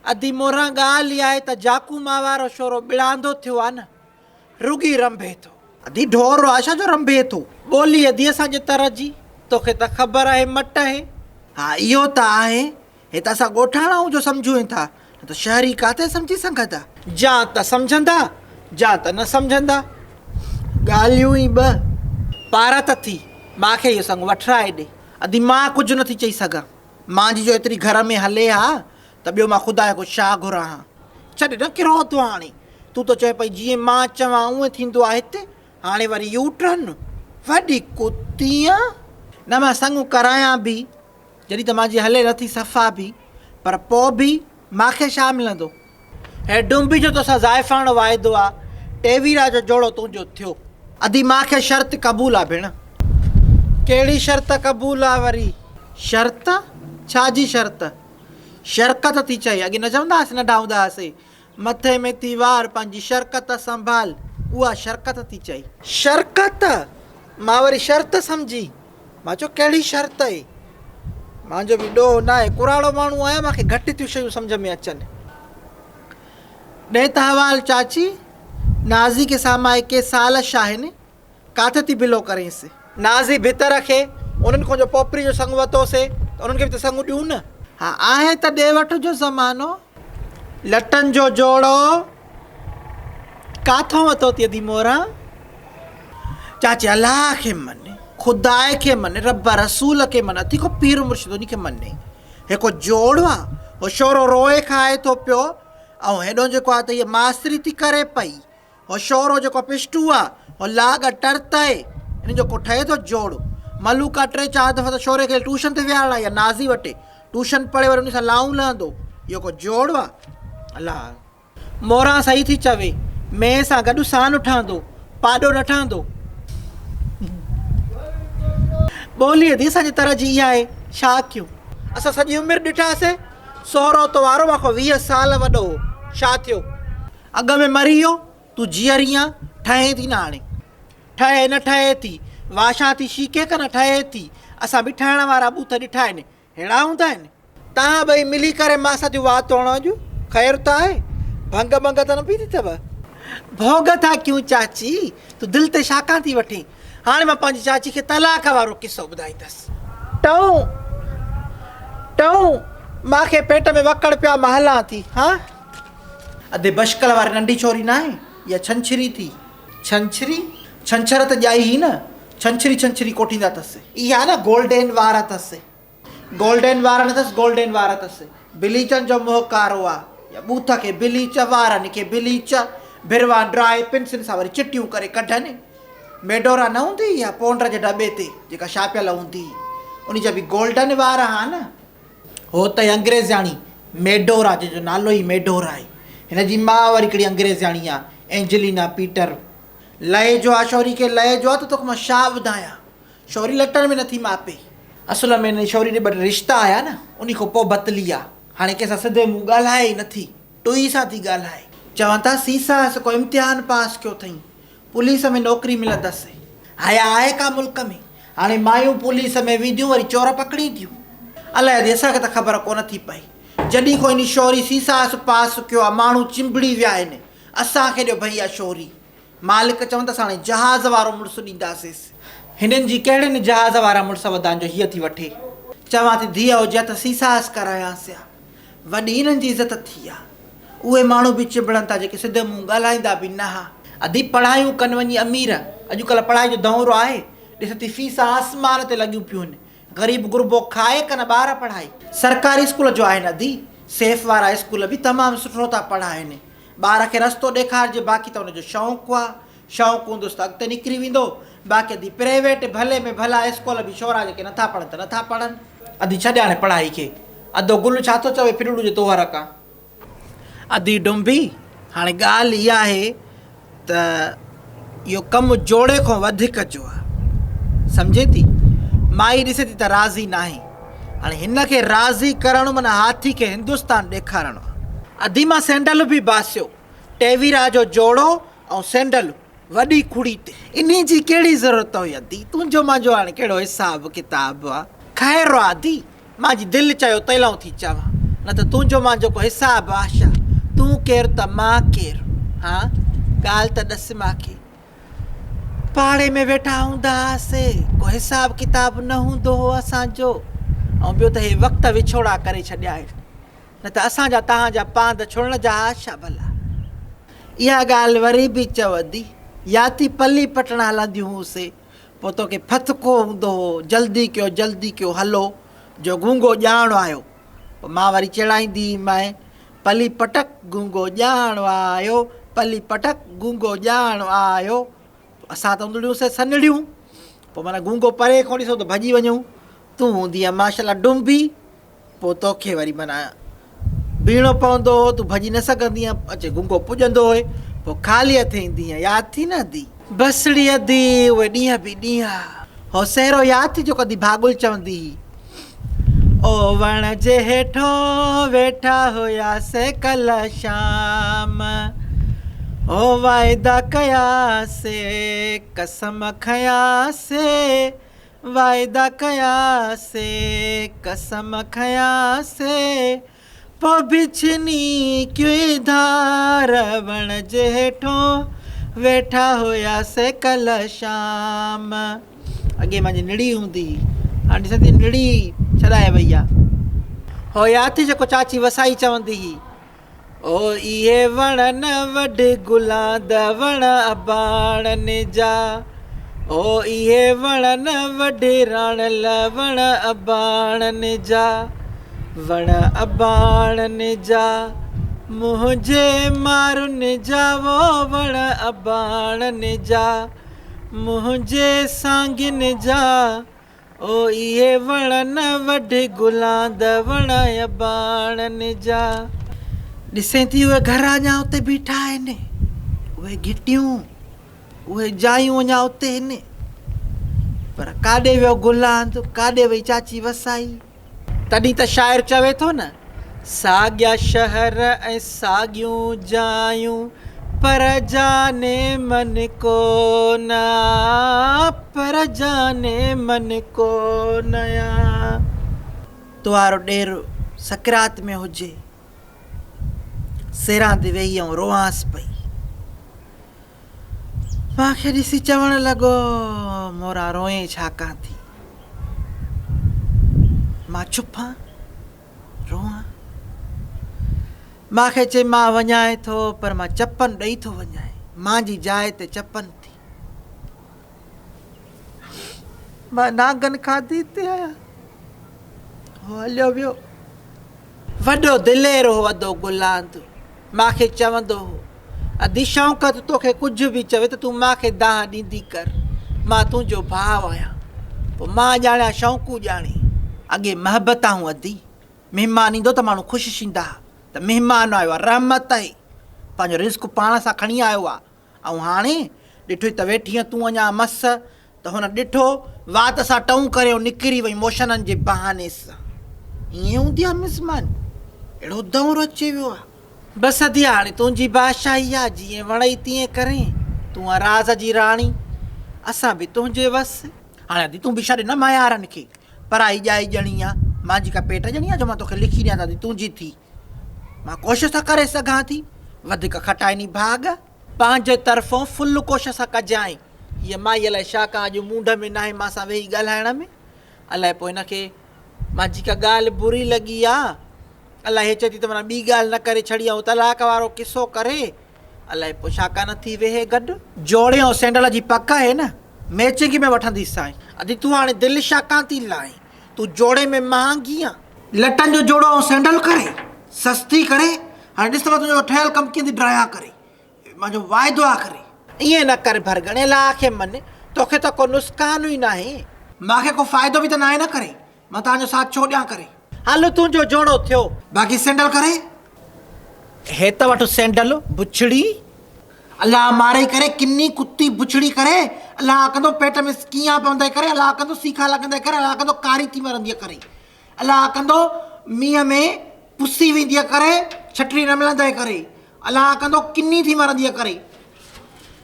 अधी मोरा ॻाल्हि आहे त जाकू मां वारो छोरो बिड़ांदो थियो आहे न, रुगी रंभे थो। अधी ढोर आशा जो रंभे थो, ॿोली अधी असांजे तर जी, तोखे त ख़बर आहे मट आहे। हा इहो त आहे, हे त असां ॻोठाणाऊं जो सम्झूं था, न त शहरी काथे सम्झी सघंदा। जा त सम्झंदा, जा त न सम्झंदा। ॻाल्हियूं ई ॿ, पारा त थी मूंखे इहो संग वठराए ॾे। अधी मां कुझु नथी चई सघां, मुंहिंजी जो एतिरी घर में हले हा त ॿियो मां ख़ुदा जो छा घुरां हा। छॾ न किरो थो हाणे, तूं त चए पई जीअं मां चवां उअं थींदो आहे हिते, हाणे वरी यू टर्न, वॾी कुतीअ। न मां संग करायां बि, जॾहिं त मुंहिंजी हले नथी सफ़ा बि, पर पोइ बि मूंखे छा मिलंदो। हे डुंबी जो तोसां ज़ाइफ़ाणो वाइदो आहे, टेवीरा जो जोड़ो तुंहिंजो थियो। अधी मूंखे शर्त क़बूल आहे भेण। कहिड़ी शर्त क़बूल आहे वरी? शर्त? छाजी शर्त? शरकत थी चई, अॻे न चवंदा हुआसीं नंढा हूंदा हुआसीं, मथे में थी वार पंहिंजी शरकत संभाल, उहा शरकत थी चई। शरकत? मां वरी शर्त सम्झी, मां चयो कहिड़ी शर्त आहे? मुंहिंजो बि ॾोह न आहे, कुराड़ो माण्हू आहियां, मूंखे घटि थियूं शयूं सम्झ में अचनि। ॾे त हवाल चाची, नाज़ी के सामाए के साल छा आहिनि, किथे थी बिलो करेंसि? नाज़ी भितर खे उन्हनि खां जो पोपरी जो संग वरितोसीं त उन्हनि खे बि त संग ॾियूं न। हा आहे त ॾे वठ जो ज़मानो, लटनि जो जोड़ो काथों वरितो थी अधी मोरा? चाची अलाह खे मने, ख़ुदा खे मने, रब रसूल खे मने, अथी को पीर मुर्शिद उन खे मने। हिकु जोड़ आहे, हो छोरो रोए खाए थो पियो, ऐं हेॾो जेको आहे त इहा मास्तरी थी करे पई, हो छोरो जेको पिस्टू आहे, हो लाग टर्त आहे, हिन जो को ठहे थो जोड़। मलूका 3-4 दफ़ा त छोरे खे ट्यूशन ते विहारण आहे या नाज़ी वटि, ट्यूशन पढ़े वरी उन सां लाऊं लहंदो, इहो को जोड़ आहे? अलाह मोरा सही थी चवे, मैं सां गॾु सान ठहंदो, पाॾो न ठहंदो। ॿोली अधी असांजे तरह जी इहा आहे, छा कयूं? असां सॼी उमिरि ॾिठासीं, सोरो तो वारो मां 20 साल वॾो हो, छा थियो? अॻ में मरी वियो, तूं जीअरी आहे, ठहे थी न हाणे, ठहे न ठहे थी, वाशा थी शीके क न ठहे थी। असां बि ठहण वारा बूथ ॾिठा आहिनि, अहिड़ा हूंदा आहिनि। तव्हां ॿई मिली करे मां सां वाह तोड़ण अॼु ख़ैरु त आहे, भंग भंग त न पीती अथव? भोग था क्यों चाची, तूं दिलि ते छाकाणि थी वठे? हाणे मां पंहिंजी चाची खे तलाक वारो किसो ॿुधाईंदसि। टऊं टऊं मूंखे पेट में वकड़ पिया, मां हलां थी। हा अधे बशकल वारी नंढी छोरी न आहे, इहा छंछरी थी। छंछरी? छंछर त ॼाई ही न, छंछरी छंछरी कोठींदा अथसि। इहा न गोल्डन वार अथसि, गोल्डन वार न अथसि, गोल्डन वार अथसि। बिलीचनि जो मोह कारो आहे, या बूथ खे बिलीच, वारनि खे बिलीच, भिरवा ड्राई पेंसिल सां वरी चिटियूं करे कढनि। मेडोरा न हूंदी इहा पौंड जे दॿे ते जेका छापियल हूंदी, उन जा बि गोल्डन वार हा न। हो त अंग्रेज़ाणी मेडोरा, जंहिंजो नालो ई मेडोरा आहे। हिन जी माउ वरी हिकिड़ी अंग्रेज़ाणी आहे, एंजेलिना पीटर। लहे जो आहे छोरी खे, लहे जो आहे त तोखे मां छा ॿुधायां, छोरी लटनि में नथी मापे। असुल में हिन छोरी ॾे 2 रिश्ता आया न, उन खां पोइ बतली आहे। हाणे कंहिंसां सिधे मुंहुं ॻाल्हाए ई नथी, टुई सां थी ॻाल्हाए। चवनि था सीसा को इम्तिहान पास कयो अथई, पुलिस में नौकिरी मिलंदसि। हया आहे का मुल्क में? हाणे मायूं पुलिस में विधियूं, वरी चोर पकड़ींदियूं। अलाए अॼु असांखे त ख़बर कोन थी पई, जॾहिं को इन छोरी सीसास पास कयो आहे, माण्हू चिंबड़ी विया आहिनि, असांखे ॾियो भईया छोरी। मालिक चवनि त हाणे जहाज़ वारो मुड़ुसु ॾींदासींसि। हिननि जी कहिड़े जहाज़ वारा मुड़ुस वधाइनि जो हीअ थी वठे। चवां थी धीअ हुजे त सीसास करायांसि, वॾी हिननि जी इज़त थी आहे। उहे माण्हू बि चिंबड़नि था जेके सिधे मुंहुं ॻाल्हाईंदा बि न हा। अधी पढ़ायूं कनि वञी अमीर, अॼुकल्ह पढ़ाई जो दौरु आहे, ॾिस थी फीस आसमान ते लॻियूं पियूं आहिनि। ग़रीब गुरबो खाए कनि ॿार पढ़ाई। सरकारी स्कूल जो आहिनि अधी, सेफ वारा स्कूल बि तमामु सुठो था पढ़ाइनि। ॿार खे रस्तो ॾेखारिजे, बाक़ी त हुनजो शौक़ु आहे, शौक़ु हूंदुसि त अॻिते निकिरी वेंदो। बाक़ी अधी प्राइवेट भले में भला स्कूल बि छोरा जेके नथा पढ़नि त नथा पढ़नि। अधी छॾे हाणे पढ़ाई खे, अधो गुल छा थो चवे फिरुड़ जे तोहर खां। अधी डुंभी हाणे ॻाल्हि इहा आहे त इहो कमु जोड़े खां वधीक जो आहे, सम्झे थी? माई ॾिसे थी त राज़ी न आहे, हाणे हिन खे राज़ी करणु माना हाथी खे हिंदुस्तान ॾेखारणो आहे। अधी मां सैंडल बि बासियो, टेवीरा जो जोड़ो ऐं सैंडल वॾी खुड़ी ते। इन जी कहिड़ी ज़रूरत हुई अधी? तुंहिंजो मुंहिंजो हाणे कहिड़ो हिसाबु किताबु आहे? ख़ैरु आहे अधी, मुंहिंजी दिलि चयो तैलाऊं थी चवां, न त तुंहिंजो मुंहिंजो को हिसाब आशा तूं केरु त मां केरु हाँ ॻाल्हि त ॾस मूंखे पाड़े में वेठा हूंदा हुआसीं को हिसाब किताब न हूंदो हो असांजो ऐं ॿियो त हे वक़्तु विछोड़ा करे छॾिया आहिनि न त असांजा तव्हांजा पांद छुड़ण जा आशा भला इहा ॻाल्हि वरी बि चवंदी या थी पली पटण हलंदियूं हुयूंसीं पोइ तोखे फतको हूंदो हो जल्दी कयो हलो जो गूंगो ॼाण आयो पोइ मां वरी चिड़ाईंदी मैं पली पटक गूंगो ॼाण आयो पली पटक गूंगो ॼाण आयो असां त हूंदियूं से सनड़ियूं पोइ माना गूंगो परे खो ॾिसो त भॼी वञूं तूं हूंदी आहे माशाल्लाह डुंबी पोइ तोखे वरी माना बीहणो पवंदो हो तूं भॼी न सघंदी आहे अचे गूंगो पुॼंदो हुए पोइ ख़ाली हथ ईंदी आहे यादि थी न दी बसड़ी अदी उहे ॾींहं बि ॾींहं हो सहरो यादि थी जो कॾहिं भागुल चवंदी हुई ओ वण जे हेठो वेठा हुयासीं कल्ह शाम ओ वाइदा कयासीं कसम खयासीं वाइदा कयासीं कसम खयासीं पोइ बिछनी क्यों धार वण जे हेठो वेठा हुयासीं कल्ह शाम अॻे मुंहिंजी निड़ी हूंदी हाणे ॾिसंदी निड़ी छॾाए वई आहे हो यादि जेको चाची वसाई चवंदी हुई ओ इहे वण न वॾे गुलां द वण अबाणनि जा ओ इहे वण न वॾे राणल वण अबाणनि जा वण अबाणनि जा मुंहिंजे मारुनि जा वो वण अबाणनि जा मुंहिंजे सांगिन जा ओ इहे वण न वॾे गुलां द वण अबाणनि जा ॾिसें थी उहे घर अञा उते बीठा आहिनि उहे घिटियूं उहे जायूं अञा उते आहिनि पर काॾे वियो गुलांद काॾे वई चाची वसाई तॾहिं त शाइर चवे थो न साॻिया शहर ऐं साॻियूं जायूं पर जाने मन को न पर जाने मन को नया तुवारो ॾेर सकरात में हुजे सेरां ते वेही ऐं रोआंसि पई मूंखे ॾिसी चवणु लॻो मोरा रोए छाकां थी मां चुपां रोआं मूंखे चए मां वञाए थो पर मां चपनि ॾेई थो वञाए मुंहिंजी जाइ ते चपनि थी मां नागन खाधी ते आहियां हो हलियो वियो वॾो दिलेर हो वॾो गुलांद मूंखे चवंदो हो अधी शौक़त तोखे कुझु बि चवे त तूं मूंखे दाह ॾींदी कर मां तुंहिंजो भाउ आहियां पोइ मां ॼाणिया शौक़ूं ॼाणी अॻे महबताऊं अधी महिमान ईंदो त माण्हू ख़ुशि थींदा त महिमान आयो आहे रहमत आहे पंहिंजो रिस्क पाण सां खणी आयो आहे ऐं हाणे ॾिठो त वेठी तूं अञा मस त हुन ॾिठो वात सां टऊं करे निकिरी वई मोशननि जे बहाने सां ईअं हूंदी आहे मिज़मान अहिड़ो दौरु अची वियो आहे बसि अधी हाणे तुंहिंजी बादशाही आहे जीअं वणई तीअं करे तूं आहे राज़ जी राणी असां बि तुंहिंजे वसि हाणे अधी तूं बि छॾे न मायारनि खे पराई ॼाई ॼणी आहे मुंहिंजी का पेट ॼणी आहे जो मां तोखे लिखी ॾियां त तुंहिंजी थी मां कोशिशि त करे सघां थी वधीक खटाइनी भाग पंहिंजे तरफ़ो फुल कोशिशि सां कजांइ हीअ माई अलाए छा का अॼु मूंड में न आहे मां सां वेही ॻाल्हाइण में अलाए पोइ हिनखे मुंहिंजी का ॻाल्हि बुरी लॻी आहे अलाए हे चए थी त माना ॿी ॻाल्हि न करे छॾी ऐं तलाक वारो किसो करे अलाए पोइ छा का न थी वेहे गॾु जोड़े ऐं सैंडल जी पक आहे न मैचिंग में वठंदीसांइ अॼु तूं हाणे दिलि छा कान थी लाइ तूं जोड़े में महांगी आहे लटनि जो जोड़ो ऐं सैंडल करे सस्ती करे हाणे ॾिस त मां तुंहिंजो ठहियलु कमु कीअं थी ड्राया करे मुंहिंजो वाइदो आहे करे ईअं न कर भरगणे लाइ खे मन तोखे त को नुस्कान ई न आहे मूंखे को फ़ाइदो बि त न आहे न करे मां तव्हांजो साथ छो ॾियां करे हलो तुंहिंजो जोड़ो थियो बाक़ी सैंडल करे हे त वठि सैंडल बुछड़ी अलाह मारे करे किनी कुती बुछड़ी करे अलाह कंदो पेट में कीअं पवंदे करे अलाह कंदो सीखा लॻंदे करे अलाह कंदो कारी थी मरंदी करे अलाह कंदो मींहं में पुसी वेंदी करे छटरी न मिलंदे करे अलाह कंदो किनी थी मरंदी करे